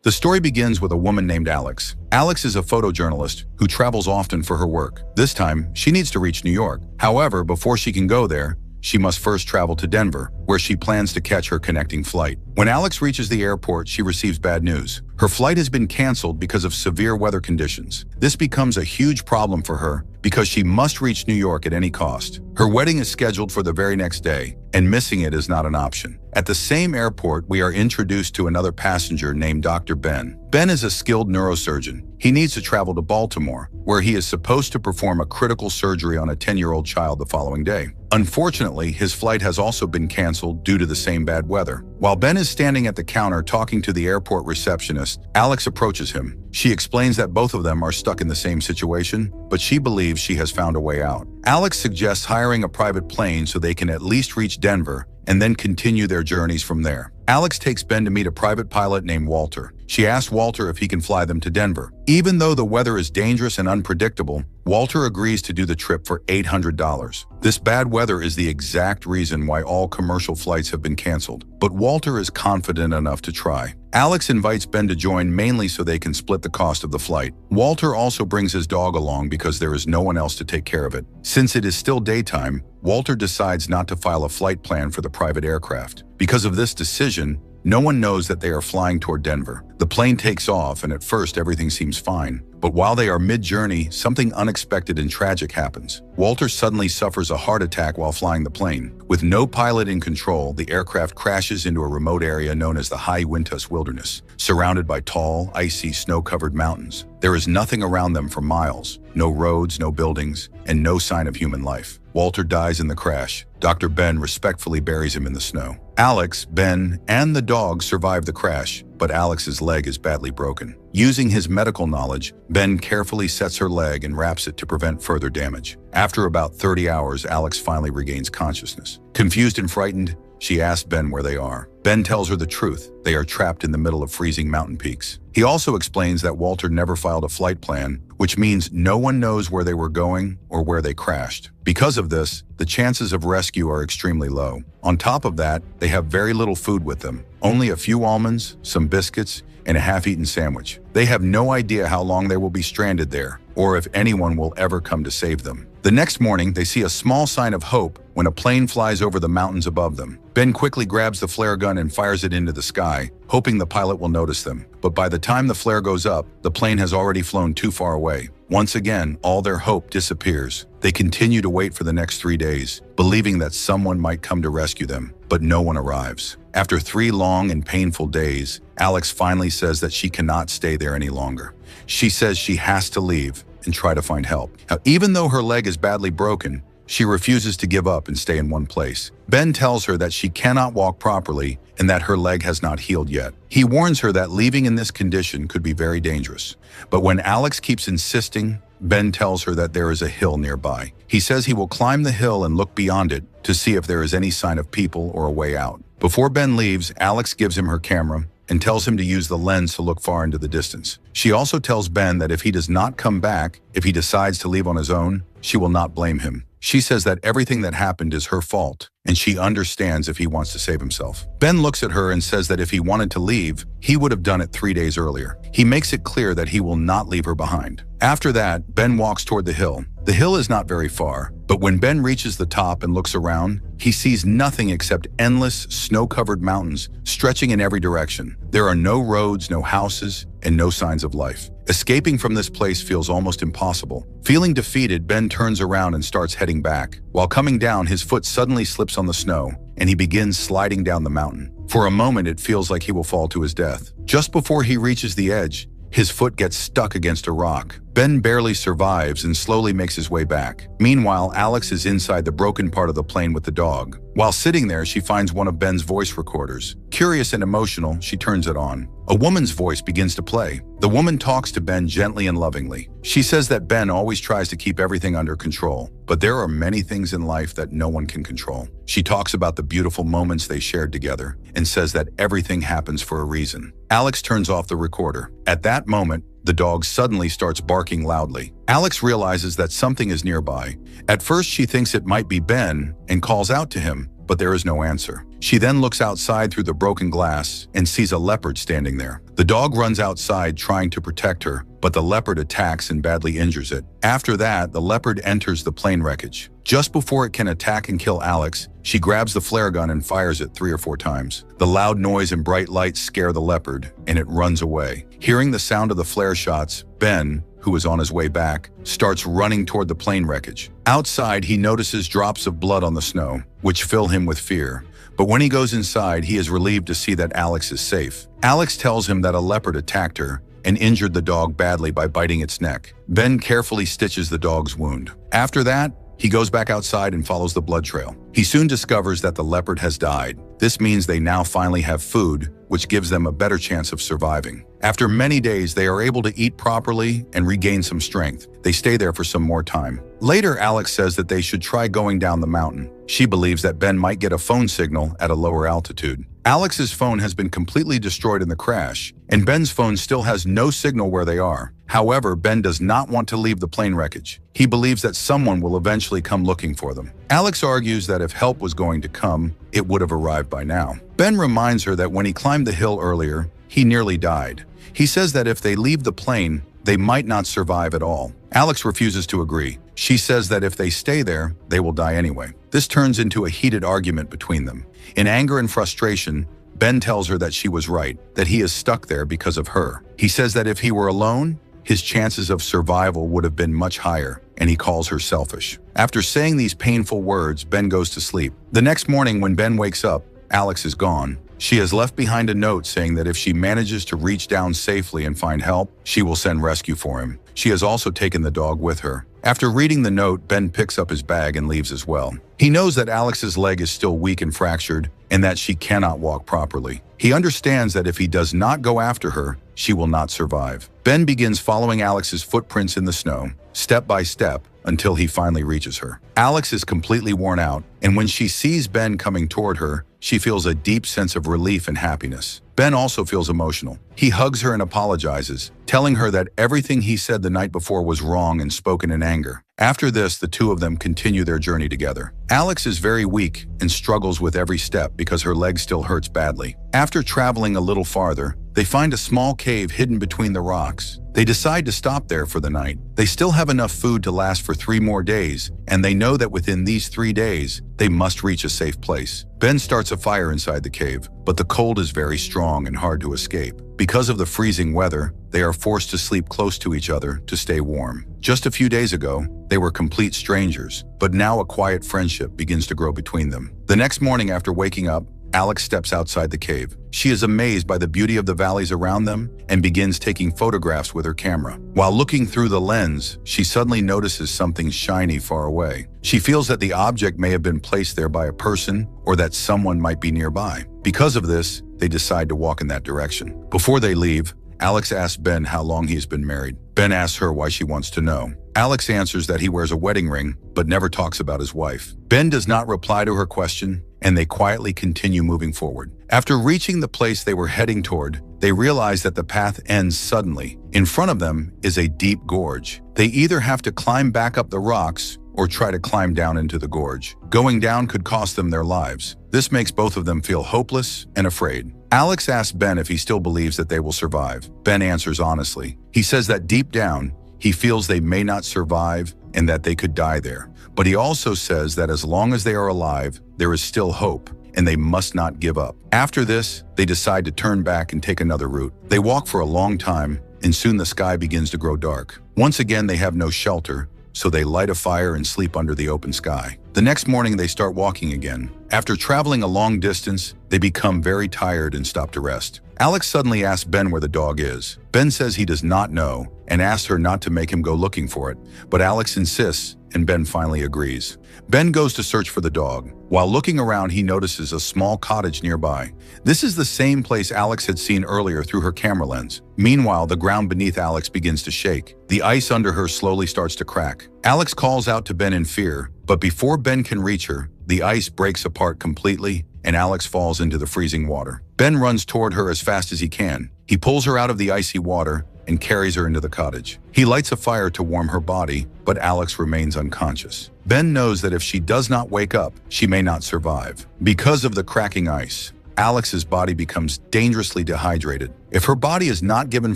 The story begins with a woman named Alex. Alex is a photojournalist who travels often for her work. This time, she needs to reach New York. However, before she can go there, she must first travel to Denver, where she plans to catch her connecting flight. When Alex reaches the airport, she receives bad news. Her flight has been canceled because of severe weather conditions. This becomes a huge problem for her because she must reach New York at any cost. Her wedding is scheduled for the very next day, and missing it is not an option. At the same airport, we are introduced to another passenger named Dr. Ben. Ben is a skilled neurosurgeon. He needs to travel to Baltimore, where he is supposed to perform a critical surgery on a 10-year-old child the following day. Unfortunately, his flight has also been canceled due to the same bad weather. While Ben is standing at the counter talking to the airport receptionist, Alex approaches him. She explains that both of them are stuck in the same situation, but she believes she has found a way out. Alex suggests hiring a private plane so they can at least reach Denver and then continue their journeys from there. Alex takes Ben to meet a private pilot named Walter. She asks Walter if he can fly them to Denver. Even though the weather is dangerous and unpredictable, Walter agrees to do the trip for $800. This bad weather is the exact reason why all commercial flights have been canceled, but Walter is confident enough to try. Alex invites Ben to join mainly so they can split the cost of the flight. Walter also brings his dog along because there is no one else to take care of it. Since it is still daytime, Walter decides not to file a flight plan for the private aircraft. Because of this decision, no one knows that they are flying toward Denver. The plane takes off, and at first everything seems fine. But while they are mid-journey, something unexpected and tragic happens. Walter suddenly suffers a heart attack while flying the plane. With no pilot in control, the aircraft crashes into a remote area known as the High Uintas Wilderness, surrounded by tall, icy, snow-covered mountains. There is nothing around them for miles. No roads, no buildings, and no sign of human life. Walter dies in the crash. Dr. Ben respectfully buries him in the snow. Alex, Ben, and the dog survive the crash, but Alex's leg is badly broken. Using his medical knowledge, Ben carefully sets her leg and wraps it to prevent further damage. After about 30 hours, Alex finally regains consciousness. Confused and frightened, she asks Ben where they are. Ben tells her the truth. They are trapped in the middle of freezing mountain peaks. He also explains that Walter never filed a flight plan, which means no one knows where they were going or where they crashed. Because of this, the chances of rescue are extremely low. On top of that, they have very little food with them. Only a few almonds, some biscuits, and a half-eaten sandwich. They have no idea how long they will be stranded there, or if anyone will ever come to save them. The next morning, they see a small sign of hope when a plane flies over the mountains above them. Ben quickly grabs the flare gun and fires it into the sky, hoping the pilot will notice them. But by the time the flare goes up, the plane has already flown too far away. Once again, all their hope disappears. They continue to wait for the next 3 days, believing that someone might come to rescue them, but no one arrives. After 3 long and painful days, Alex finally says that she cannot stay there any longer. She says she has to leave and try to find help. Now, even though her leg is badly broken, she refuses to give up and stay in one place. Ben tells her that she cannot walk properly and that her leg has not healed yet. He warns her that leaving in this condition could be very dangerous. But when Alex keeps insisting, Ben tells her that there is a hill nearby. He says he will climb the hill and look beyond it to see if there is any sign of people or a way out. Before Ben leaves, Alex gives him her camera and tells him to use the lens to look far into the distance. She also tells Ben that if he does not come back, if he decides to leave on his own, she will not blame him. She says that everything that happened is her fault, and she understands if he wants to save himself. Ben looks at her and says that if he wanted to leave, he would have done it 3 days earlier. He makes it clear that he will not leave her behind. After that, Ben walks toward the hill. The hill is not very far, but when Ben reaches the top and looks around, he sees nothing except endless, snow-covered mountains stretching in every direction. There are no roads, no houses, and no signs of life. Escaping from this place feels almost impossible. Feeling defeated, Ben turns around and starts heading back. While coming down, his foot suddenly slips on the snow, and he begins sliding down the mountain. For a moment, it feels like he will fall to his death. Just before he reaches the edge, his foot gets stuck against a rock. Ben barely survives and slowly makes his way back. Meanwhile, Alex is inside the broken part of the plane with the dog. While sitting there, she finds one of Ben's voice recorders. Curious and emotional, she turns it on. A woman's voice begins to play. The woman talks to Ben gently and lovingly. She says that Ben always tries to keep everything under control, but there are many things in life that no one can control. She talks about the beautiful moments they shared together and says that everything happens for a reason. Alex turns off the recorder. At that moment, the dog suddenly starts barking loudly. Alex realizes that something is nearby. At first, she thinks it might be Ben and calls out to him, but there is no answer. She then looks outside through the broken glass and sees a leopard standing there. The dog runs outside trying to protect her, but the leopard attacks and badly injures it. After that, the leopard enters the plane wreckage. Just before it can attack and kill Alex, she grabs the flare gun and fires it 3 or 4 times. The loud noise and bright lights scare the leopard, and it runs away. Hearing the sound of the flare shots, Ben, who is on his way back, starts running toward the plane wreckage. Outside, he notices drops of blood on the snow, which fill him with fear. But when he goes inside, he is relieved to see that Alex is safe. Alex tells him that a leopard attacked her and injured the dog badly by biting its neck. Ben carefully stitches the dog's wound. After that, he goes back outside and follows the blood trail. He soon discovers that the leopard has died. This means they now finally have food, which gives them a better chance of surviving. After many days, they are able to eat properly and regain some strength. They stay there for some more time. Later, Alex says that they should try going down the mountain. She believes that Ben might get a phone signal at a lower altitude. Alex's phone has been completely destroyed in the crash, and Ben's phone still has no signal where they are. However, Ben does not want to leave the plane wreckage. He believes that someone will eventually come looking for them. Alex argues that if help was going to come, it would have arrived by now. Ben reminds her that when he climbed the hill earlier, he nearly died. He says that if they leave the plane, they might not survive at all. Alex refuses to agree. She says that if they stay there, they will die anyway. This turns into a heated argument between them. In anger and frustration, Ben tells her that she was right, that he is stuck there because of her. He says that if he were alone, his chances of survival would have been much higher, and he calls her selfish. After saying these painful words, Ben goes to sleep. The next morning, when Ben wakes up, Alex is gone. She has left behind a note saying that if she manages to reach down safely and find help, she will send rescue for him. She has also taken the dog with her. After reading the note, Ben picks up his bag and leaves as well. He knows that Alex's leg is still weak and fractured, and that she cannot walk properly. He understands that if he does not go after her, she will not survive. Ben begins following Alex's footprints in the snow, step by step, until he finally reaches her. Alex is completely worn out, and when she sees Ben coming toward her, she feels a deep sense of relief and happiness. Ben also feels emotional. He hugs her and apologizes, telling her that everything he said the night before was wrong and spoken in anger. After this, the two of them continue their journey together. Alex is very weak and struggles with every step because her leg still hurts badly. After traveling a little farther, they find a small cave hidden between the rocks. They decide to stop there for the night. They still have enough food to last for 3 more days, and they know that within these 3 days, they must reach a safe place. Ben starts a fire inside the cave, but the cold is very strong and hard to escape. Because of the freezing weather, they are forced to sleep close to each other to stay warm. Just a few days ago, they were complete strangers, but now a quiet friendship begins to grow between them. The next morning after waking up, Alex steps outside the cave. She is amazed by the beauty of the valleys around them and begins taking photographs with her camera. While looking through the lens, she suddenly notices something shiny far away. She feels that the object may have been placed there by a person or that someone might be nearby. Because of this, they decide to walk in that direction. Before they leave, Alex asks Ben how long he has been married. Ben asks her why she wants to know. Alex answers that he wears a wedding ring, but never talks about his wife. Ben does not reply to her question, and they quietly continue moving forward. After reaching the place they were heading toward, they realize that the path ends suddenly. In front of them is a deep gorge. They either have to climb back up the rocks or try to climb down into the gorge. Going down could cost them their lives. This makes both of them feel hopeless and afraid. Alex asks Ben if he still believes that they will survive. Ben answers honestly. He says that deep down, he feels they may not survive and that they could die there. But he also says that as long as they are alive, there is still hope, and they must not give up. After this, they decide to turn back and take another route. They walk for a long time, and soon the sky begins to grow dark. Once again, they have no shelter, so they light a fire and sleep under the open sky. The next morning, they start walking again. After traveling a long distance, they become very tired and stop to rest. Alex suddenly asks Ben where the dog is. Ben says he does not know and asks her not to make him go looking for it, but Alex insists, and Ben finally agrees. Ben goes to search for the dog. While looking around, he notices a small cottage nearby. This is the same place Alex had seen earlier through her camera lens. Meanwhile, the ground beneath Alex begins to shake. The ice under her slowly starts to crack. Alex calls out to Ben in fear, but before Ben can reach her, the ice breaks apart completely and Alex falls into the freezing water. Ben runs toward her as fast as he can. He pulls her out of the icy water and carries her into the cottage. He lights a fire to warm her body, but Alex remains unconscious. Ben knows that if she does not wake up, she may not survive. Because of the cracking ice, Alex's body becomes dangerously dehydrated. If her body is not given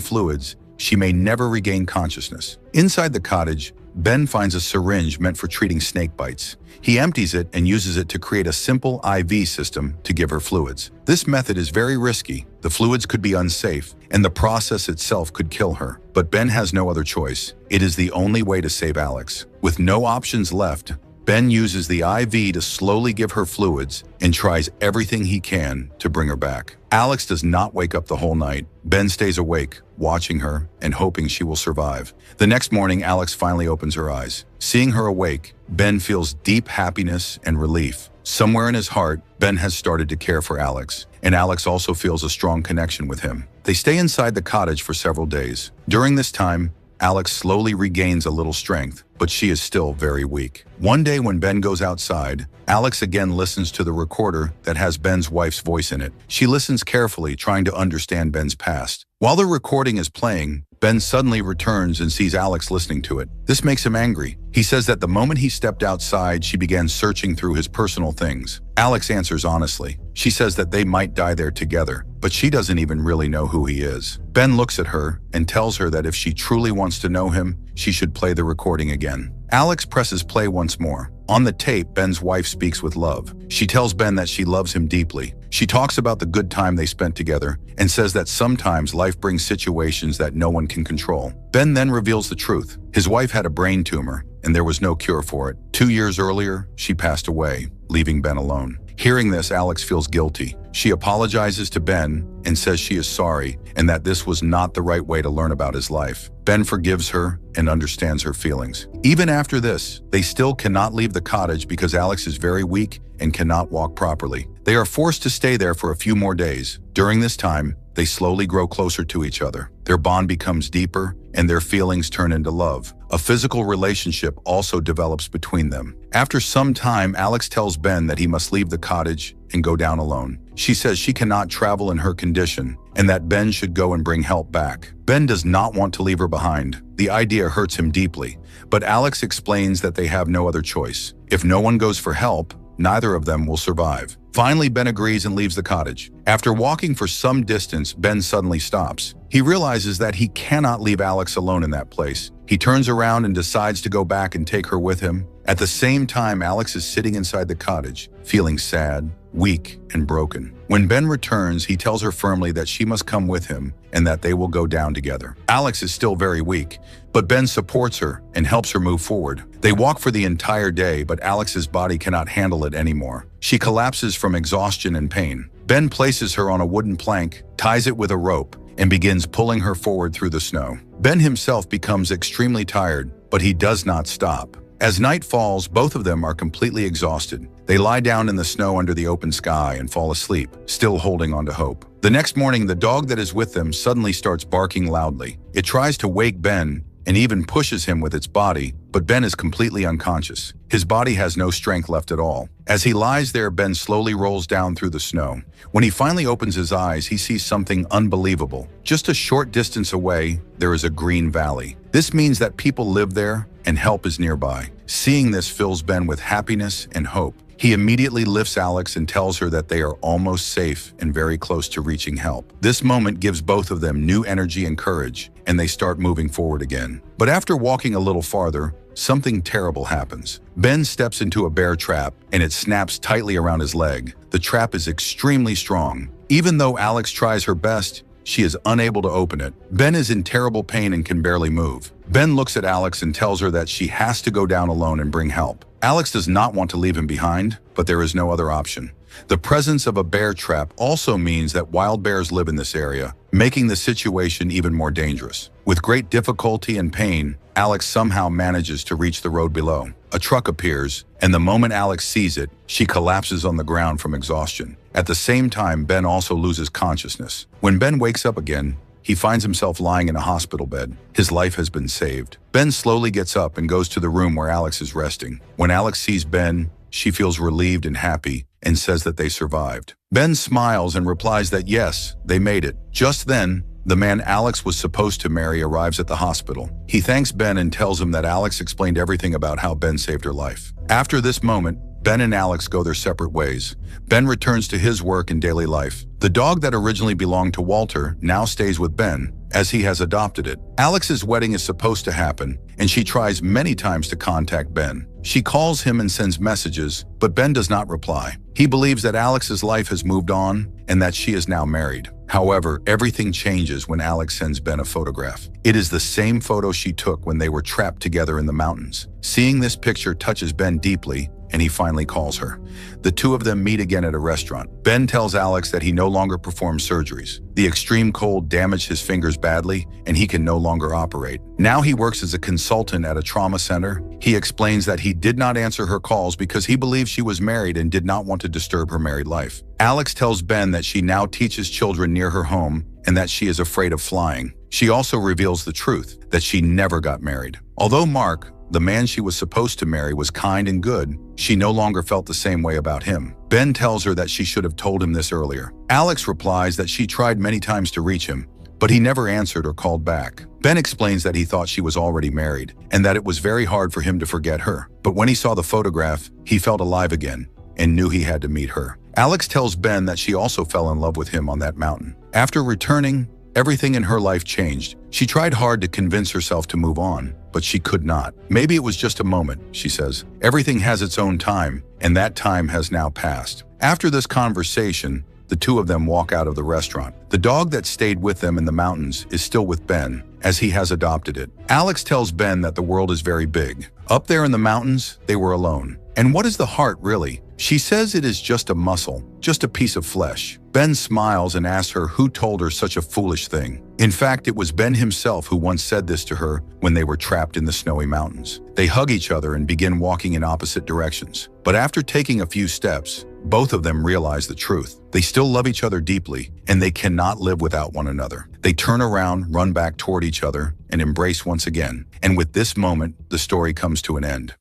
fluids, she may never regain consciousness. Inside the cottage, Ben finds a syringe meant for treating snake bites. He empties it and uses it to create a simple IV system to give her fluids. This method is very risky. The fluids could be unsafe, and the process itself could kill her. But Ben has no other choice. It is the only way to save Alex. With no options left, Ben uses the IV to slowly give her fluids and tries everything he can to bring her back. Alex does not wake up the whole night. Ben stays awake, watching her and hoping she will survive. The next morning, Alex finally opens her eyes. Seeing her awake, Ben feels deep happiness and relief. Somewhere in his heart, Ben has started to care for Alex, and Alex also feels a strong connection with him. They stay inside the cottage for several days. During this time, Alex slowly regains a little strength, but she is still very weak. One day when Ben goes outside, Alex again listens to the recorder that has Ben's wife's voice in it. She listens carefully, trying to understand Ben's past. While the recording is playing, Ben suddenly returns and sees Alex listening to it. This makes him angry. He says that the moment he stepped outside, she began searching through his personal things. Alex answers honestly. She says that they might die there together, but she doesn't even really know who he is. Ben looks at her and tells her that if she truly wants to know him, she should play the recording again. Alex presses play once more. On the tape, Ben's wife speaks with love. She tells Ben that she loves him deeply. She talks about the good time they spent together and says that sometimes life brings situations that no one can control. Ben then reveals the truth. His wife had a brain tumor, and there was no cure for it. 2 years earlier, she passed away, leaving Ben alone. Hearing this, Alex feels guilty. She apologizes to Ben and says she is sorry and that this was not the right way to learn about his life. Ben forgives her and understands her feelings. Even after this, they still cannot leave the cottage because Alex is very weak and cannot walk properly. They are forced to stay there for a few more days. During this time, they slowly grow closer to each other. Their bond becomes deeper and their feelings turn into love. A physical relationship also develops between them. After some time, Alex tells Ben that he must leave the cottage and go down alone. She says she cannot travel in her condition and that Ben should go and bring help back. Ben does not want to leave her behind. The idea hurts him deeply, but Alex explains that they have no other choice. If no one goes for help, neither of them will survive. Finally, Ben agrees and leaves the cottage. After walking for some distance, Ben suddenly stops. He realizes that he cannot leave Alex alone in that place. He turns around and decides to go back and take her with him. At the same time, Alex is sitting inside the cottage, feeling sad, weak, and broken. When Ben returns, he tells her firmly that she must come with him and that they will go down together. Alex is still very weak, but Ben supports her and helps her move forward. They walk for the entire day, but Alex's body cannot handle it anymore. She collapses from exhaustion and pain. Ben places her on a wooden plank, ties it with a rope, and begins pulling her forward through the snow. Ben himself becomes extremely tired, but he does not stop. As night falls, both of them are completely exhausted. They lie down in the snow under the open sky and fall asleep, still holding on to hope. The next morning, the dog that is with them suddenly starts barking loudly. It tries to wake Ben and even pushes him with its body, but Ben is completely unconscious. His body has no strength left at all. As he lies there, Ben slowly rolls down through the snow. When he finally opens his eyes, he sees something unbelievable. Just a short distance away, there is a green valley. This means that people live there and help is nearby. Seeing this fills Ben with happiness and hope. He immediately lifts Alex and tells her that they are almost safe and very close to reaching help. This moment gives both of them new energy and courage, and they start moving forward again. But after walking a little farther, something terrible happens. Ben steps into a bear trap, and it snaps tightly around his leg. The trap is extremely strong. Even though Alex tries her best, she is unable to open it. Ben is in terrible pain and can barely move. Ben looks at Alex and tells her that she has to go down alone and bring help. Alex does not want to leave him behind, but there is no other option. The presence of a bear trap also means that wild bears live in this area, making the situation even more dangerous. With great difficulty and pain, Alex somehow manages to reach the road below. A truck appears, and the moment Alex sees it, she collapses on the ground from exhaustion. At the same time, Ben also loses consciousness. When Ben wakes up again, he finds himself lying in a hospital bed. His life has been saved. Ben slowly gets up and goes to the room where Alex is resting. When Alex sees Ben, she feels relieved and happy and says that they survived. Ben smiles and replies that yes, they made it. Just then, The man Alex was supposed to marry arrives at the hospital. He thanks Ben and tells him that Alex explained everything about how Ben saved her life. After this moment, Ben and Alex go their separate ways. Ben returns to his work and daily life. The dog that originally belonged to Walter now stays with Ben, as he has adopted it. Alex's wedding is supposed to happen, and she tries many times to contact Ben. She calls him and sends messages, but Ben does not reply. He believes that Alex's life has moved on and that she is now married. However, everything changes when Alex sends Ben a photograph. It is the same photo she took when they were trapped together in the mountains. Seeing this picture touches Ben deeply, and he finally calls her. The two of them meet again at a restaurant. Ben tells Alex that he no longer performs surgeries. The extreme cold damaged his fingers badly, and he can no longer operate. Now he works as a consultant at a trauma center. He explains that he did not answer her calls because he believed she was married and did not want to disturb her married life. Alex tells Ben that she now teaches children near her home and that she is afraid of flying. She also reveals the truth, that she never got married. Although Mark, the man she was supposed to marry, was kind and good, she no longer felt the same way about him. Ben tells her that she should have told him this earlier. Alex replies that she tried many times to reach him, but he never answered or called back. Ben explains that he thought she was already married and that it was very hard for him to forget her. But when he saw the photograph, he felt alive again and knew he had to meet her. Alex tells Ben that she also fell in love with him on that mountain. After returning, everything in her life changed. She tried hard to convince herself to move on, but she could not. Maybe it was just a moment, she says. Everything has its own time, and that time has now passed. After this conversation, the two of them walk out of the restaurant. The dog that stayed with them in the mountains is still with Ben, as he has adopted it. Alex tells Ben that the world is very big. Up there in the mountains, they were alone. And what is the heart, really? She says it is just a muscle, just a piece of flesh. Ben smiles and asks her who told her such a foolish thing. In fact, it was Ben himself who once said this to her when they were trapped in the snowy mountains. They hug each other and begin walking in opposite directions. But after taking a few steps, both of them realize the truth. They still love each other deeply, and they cannot live without one another. They turn around, run back toward each other, and embrace once again. And with this moment, the story comes to an end.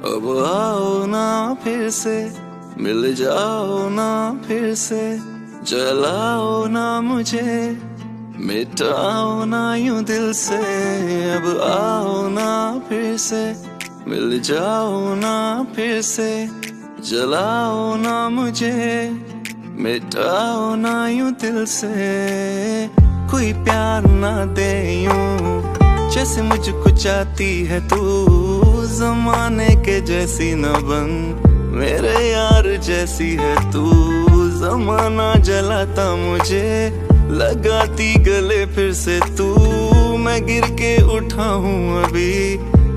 अब आओ ना फिर से मिल जाओ ना फिर से जलाओ ना मुझे मिटाओ ना यूं दिल से अब आओ ना फिर से मिल जाओ ना फिर से जलाओ ना मुझे मिटाओ ना यूं दिल से कोई प्यार ना दे यूं जैसे मुझको चाहती है तू ज़माने के जैसी न बन मेरे यार जैसी है तू ज़माना जलाता मुझे लगाती गले फिर से तू मैं गिर के उठा हूँ अभी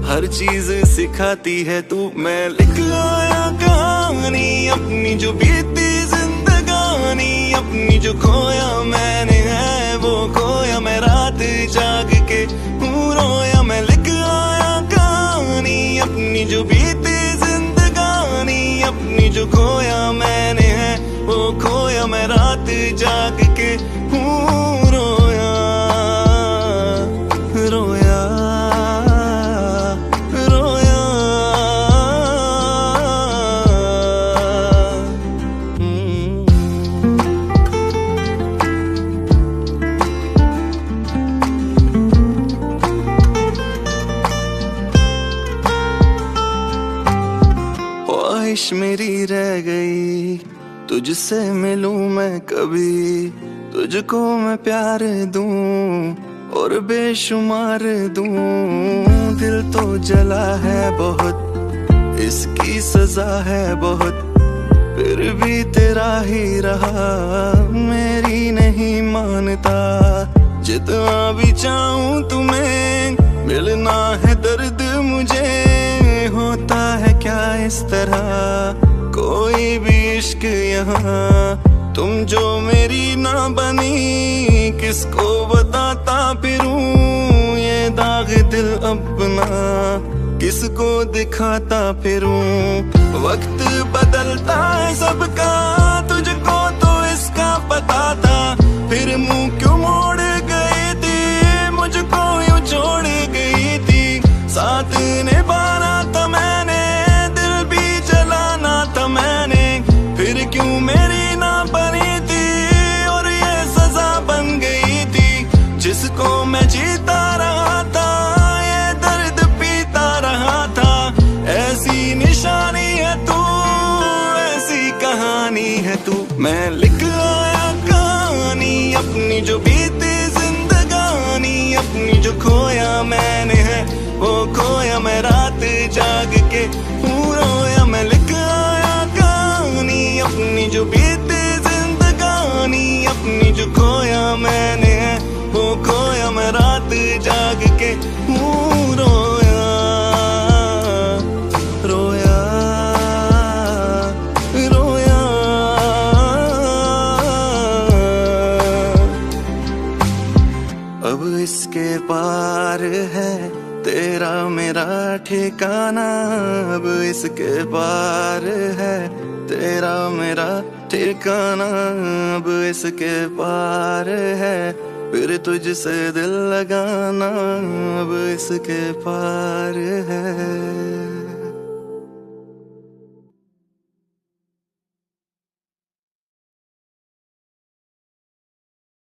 हर चीज सिखाती है तू मैं लिख लाया कहानी अपनी जो बीती जिंदगानी अपनी जो खोया मैंने है वो खोया मैं रात जाग के रोया मैं लिख आया कहानी अपनी जो बीती जिंदगानी अपनी जो खोया मैंने है वो खोया मैं रात जाग के रोया रोया रोया ख्वाहिश मेरी रह गई तुझसे मिलूं मैं कभी तुझको मैं प्यार दूं और बेशुमार दूं दिल तो जला है बहुत इसकी सजा है बहुत फिर भी तेरा ही रहा मेरी नहीं मानता जितना भी चाहूं तुम्हें मिलना है दर्द मुझे होता है क्या इस तरह कोई भी इश्क यहाँ तुम जो मेरी ना बनी किसको बताता फिरूं ये दाग दिल अपना किसको दिखाता फिरूं वक्त बदलता है सबका तुझको तो इसका पता था फिर मुंह क्यों मोड़ गई थी मुझको यूं छोड़ गई थी पाना था मैंने, दिल भी जलाना था मैंने, फिर क्यों मेरी ना बनी थी और ये सजा बन गई थी। जिसको मैं जीता रहा था, ये दर्द पीता रहा था। ऐसी निशानी है तू, ऐसी कहानी है तू। मैं लिख आया कहानी अपनी जो बीती जिंदगानी, अपनी जो खोया मैंने है वो खोया मैं रात जाग के हूँ रोया। मैं लिख आया कहानी अपनी जो बीती जिंदगानी, अपनी जो खोया मैंने है वो खोया मैं रात जाग के हूँ रोया रोया रोया। अब इसके पार है तेरा मेरा ठिकाना, अब इसके पार है तेरा मेरा ठिकाना, अब इसके पार है फिर तुझसे दिल लगाना, अब इसके पार है।